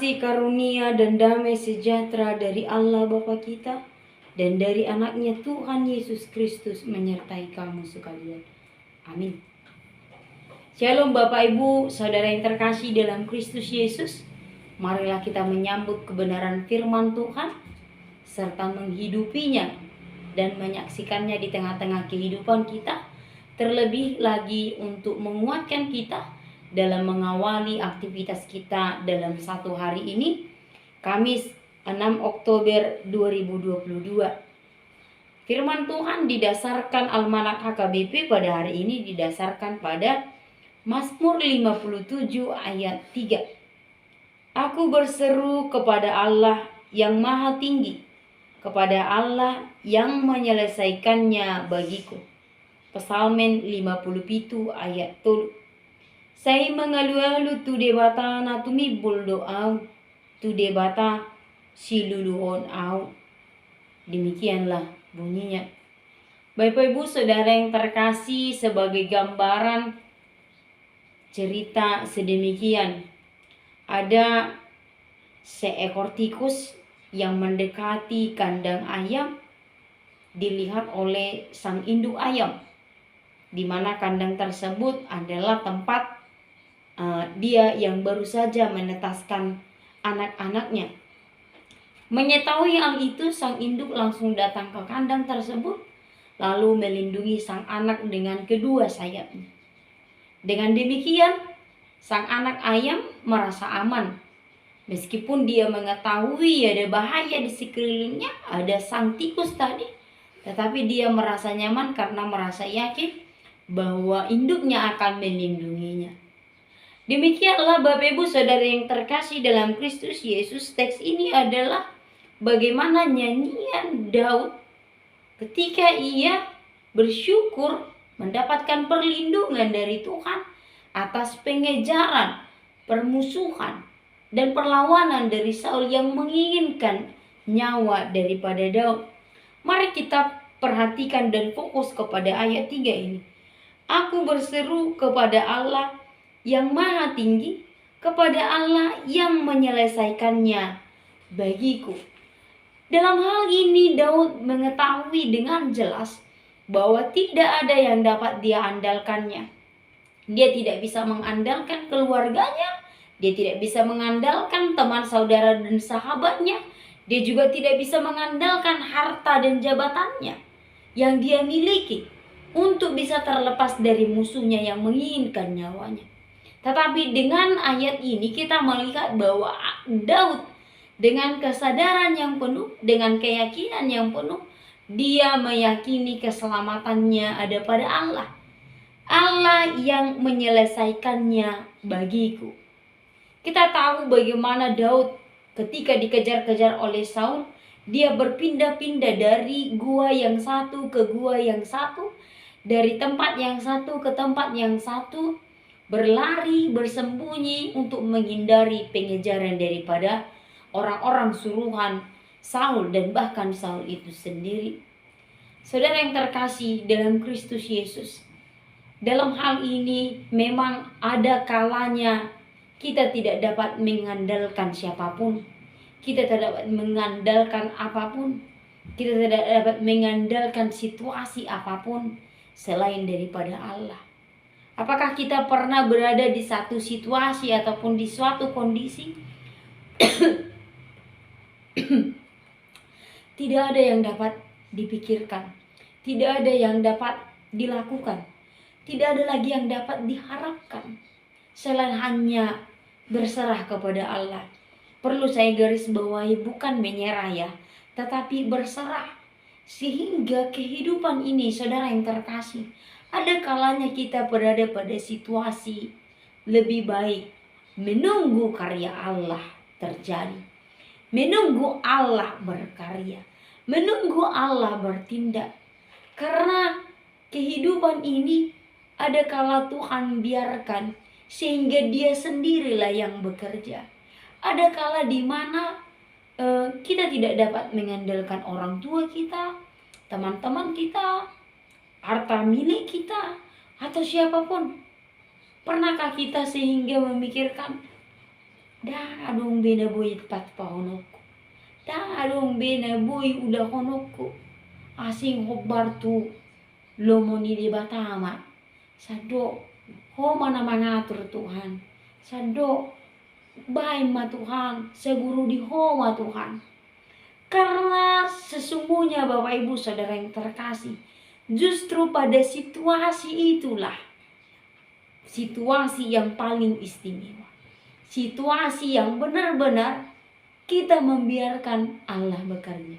Kasih karunia dan damai sejahtera dari Allah Bapa kita dan dari anaknya Tuhan Yesus Kristus menyertai kamu sekalian. Amin. Shalom Bapak Ibu, saudara yang terkasih dalam Kristus Yesus. Marilah kita menyambut kebenaran firman Tuhan serta menghidupinya dan menyaksikannya di tengah-tengah kehidupan kita. Terlebih lagi untuk menguatkan kita dalam mengawali aktivitas kita dalam satu hari ini, Kamis 6 Oktober 2022. Firman Tuhan didasarkan Almanak HKBP pada hari ini didasarkan pada Mazmur 57 ayat 3. Aku berseru kepada Allah yang maha tinggi, kepada Allah yang menyelesaikannya bagiku. Psalmen 57 ayat 3. Saya mengalu-alu tu debata na tumibul doa tu debata siluluhon au. Demikianlah bunyinya. Bapak Ibu saudara yang terkasih, sebagai gambaran cerita sedemikian, ada seekor tikus yang mendekati kandang ayam dilihat oleh sang induk ayam, di mana kandang tersebut adalah tempat dia yang baru saja menetaskan anak-anaknya. Mengetahui hal itu, sang induk langsung datang ke kandang tersebut, lalu melindungi sang anak dengan kedua sayapnya. Dengan demikian, sang anak ayam merasa aman. Meskipun dia mengetahui ada bahaya di sekelilingnya, ada sang tikus tadi, tetapi dia merasa nyaman karena merasa yakin bahwa induknya akan melindunginya. Demikianlah Bapak Ibu saudara yang terkasih dalam Kristus Yesus, teks ini adalah bagaimana nyanyian Daud ketika ia bersyukur mendapatkan perlindungan dari Tuhan atas pengejaran, permusuhan, dan perlawanan dari Saul yang menginginkan nyawa daripada Daud. Mari kita perhatikan dan fokus kepada ayat 3 ini. Aku berseru kepada Allah yang maha tinggi, kepada Allah yang menyelesaikannya bagiku. Dalam hal ini Daud mengetahui dengan jelas bahwa tidak ada yang dapat dia andalkannya. Dia tidak bisa mengandalkan keluarganya, dia tidak bisa mengandalkan teman saudara dan sahabatnya, dia juga tidak bisa mengandalkan harta dan jabatannya yang dia miliki untuk bisa terlepas dari musuhnya yang menginginkan nyawanya. Tetapi dengan ayat ini kita melihat bahwa Daud dengan kesadaran yang penuh, dengan keyakinan yang penuh, dia meyakini keselamatannya ada pada Allah. Allah yang menyelesaikannya bagiku. Kita tahu bagaimana Daud ketika dikejar-kejar oleh Saul, dia berpindah-pindah dari gua yang satu ke gua yang satu, dari tempat yang satu ke tempat yang satu, berlari, bersembunyi untuk menghindari pengejaran daripada orang-orang suruhan Saul dan bahkan Saul itu sendiri. Saudara yang terkasih dalam Kristus Yesus, dalam hal ini memang ada kalanya kita tidak dapat mengandalkan siapapun, kita tidak dapat mengandalkan apapun, kita tidak dapat mengandalkan situasi apapun selain daripada Allah. Apakah kita pernah berada di satu situasi ataupun di suatu kondisi tidak ada yang dapat dipikirkan, tidak ada yang dapat dilakukan, tidak ada lagi yang dapat diharapkan selain hanya berserah kepada Allah. Perlu saya garis bawahi, bukan menyerah ya, tetapi berserah. Sehingga kehidupan ini saudara yang terkasih, ada kalanya kita berada pada situasi lebih baik menunggu karya Allah terjadi, menunggu Allah berkarya, menunggu Allah bertindak. Karena kehidupan ini ada kala Tuhan biarkan sehingga Dia sendirilah yang bekerja. Ada kala di mana kita tidak dapat mengandalkan orang tua kita, teman-teman kita, harta milik kita, atau siapapun. Pernahkah kita sehingga memikirkan Da adong bena boy pat pahonokku. Da adong bena boy udah honokku. Asing hobar tu lomoni di batama. Sado ho mana mengatur Tuhan. Sado baik ma Tuhan, seguru di homa Tuhan. Karena sesungguhnya Bapak Ibu Saudara yang terkasih, justru pada situasi itulah situasi yang paling istimewa. Situasi yang benar-benar kita membiarkan Allah bekerja.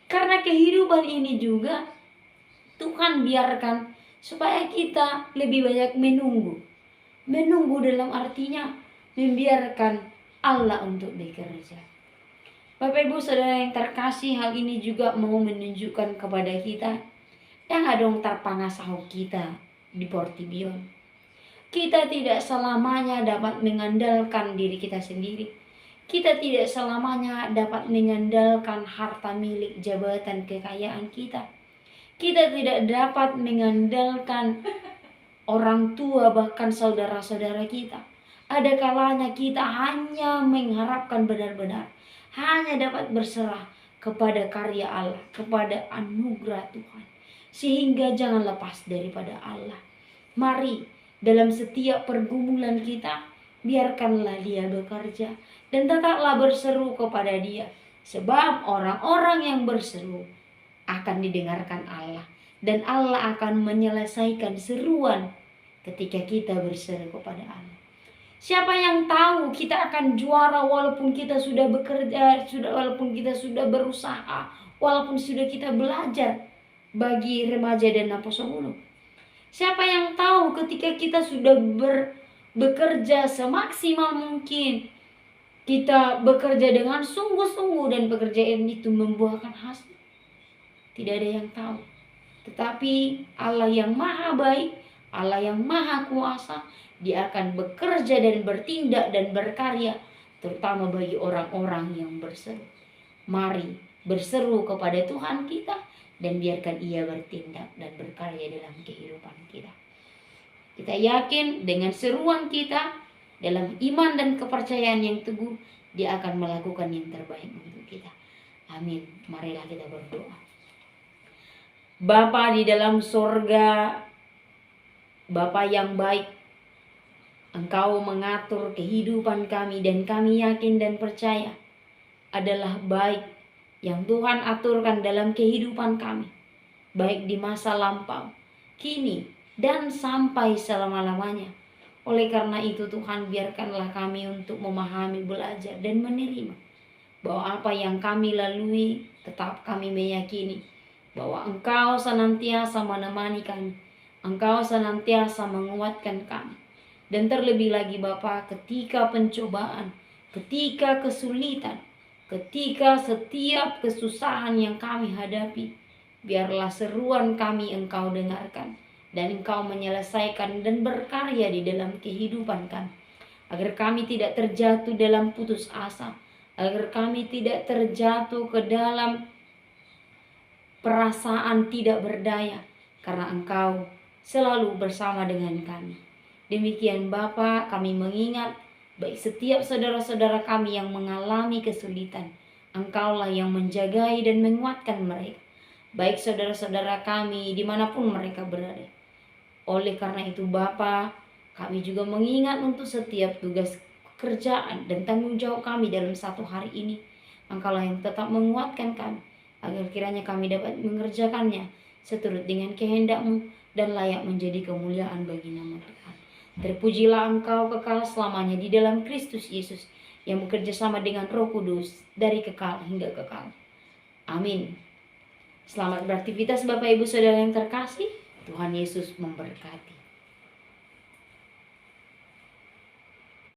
Karena kehidupan ini juga Tuhan biarkan supaya kita lebih banyak menunggu. Menunggu dalam artinya membiarkan Allah untuk bekerja. Bapak Ibu Saudara yang terkasih, hal ini juga mau menunjukkan kepada kita yang adong terpangasahu kita di Portibion. Kita tidak selamanya dapat mengandalkan diri kita sendiri. Kita tidak selamanya dapat mengandalkan harta milik, jabatan, kekayaan kita. Kita tidak dapat mengandalkan orang tua, bahkan saudara-saudara kita. Ada kalanya kita hanya mengharapkan benar-benar hanya dapat berserah kepada karya Allah, kepada anugerah Tuhan. Sehingga jangan lepas daripada Allah. Mari dalam setiap pergumulan kita, biarkanlah Dia bekerja dan tetaplah berseru kepada Dia. Sebab orang-orang yang berseru akan didengarkan Allah, dan Allah akan menyelesaikan seruan ketika kita berseru kepada Allah. Siapa yang tahu kita akan juara walaupun kita sudah bekerja, walaupun kita sudah berusaha, walaupun sudah kita belajar bagi remaja dan Naposongulo. Siapa yang tahu ketika kita sudah bekerja semaksimal mungkin, kita bekerja dengan sungguh-sungguh dan pekerjaan itu membuahkan hasil. Tidak ada yang tahu. Tetapi Allah yang maha baik, Allah yang maha kuasa, Dia akan bekerja dan bertindak dan berkarya, terutama bagi orang-orang yang berseru. Mari berseru kepada Tuhan kita dan biarkan Ia bertindak dan berkarya dalam kehidupan kita. Kita yakin dengan seruan kita, dalam iman dan kepercayaan yang teguh, Dia akan melakukan yang terbaik untuk kita. Amin. Marilah kita berdoa. Bapa di dalam sorga, Bapa yang baik, Engkau mengatur kehidupan kami dan kami yakin dan percaya adalah baik yang Tuhan aturkan dalam kehidupan kami, baik di masa lampau, kini, dan sampai selama-lamanya. Oleh karena itu Tuhan, biarkanlah kami untuk memahami, belajar, dan menerima bahwa apa yang kami lalui, tetap kami meyakini bahwa Engkau senantiasa menemani kami, Engkau senantiasa menguatkan kami. Dan terlebih lagi Bapa, ketika pencobaan, ketika kesulitan, ketika setiap kesusahan yang kami hadapi, biarlah seruan kami Engkau dengarkan dan Engkau menyelesaikan dan berkarya di dalam kehidupan kami, agar kami tidak terjatuh dalam putus asa, agar kami tidak terjatuh ke dalam perasaan tidak berdaya, karena Engkau selalu bersama dengan kami. Demikian Bapa, kami mengingat baik setiap saudara-saudara kami yang mengalami kesulitan, Engkaulah yang menjagai dan menguatkan mereka. Baik saudara-saudara kami dimanapun mereka berada. Oleh karena itu Bapa, kami juga mengingat untuk setiap tugas pekerjaan dan tanggung jawab kami dalam satu hari ini. Engkaulah yang tetap menguatkan kami, agar kiranya kami dapat mengerjakannya seturut dengan kehendak-Mu dan layak menjadi kemuliaan bagi nama Tuhan. Terpujilah Engkau kekal selamanya di dalam Kristus Yesus, yang bekerja sama dengan Roh Kudus dari kekal hingga kekal. Amin. Selamat beraktivitas Bapak Ibu Saudara yang terkasih. Tuhan Yesus memberkati.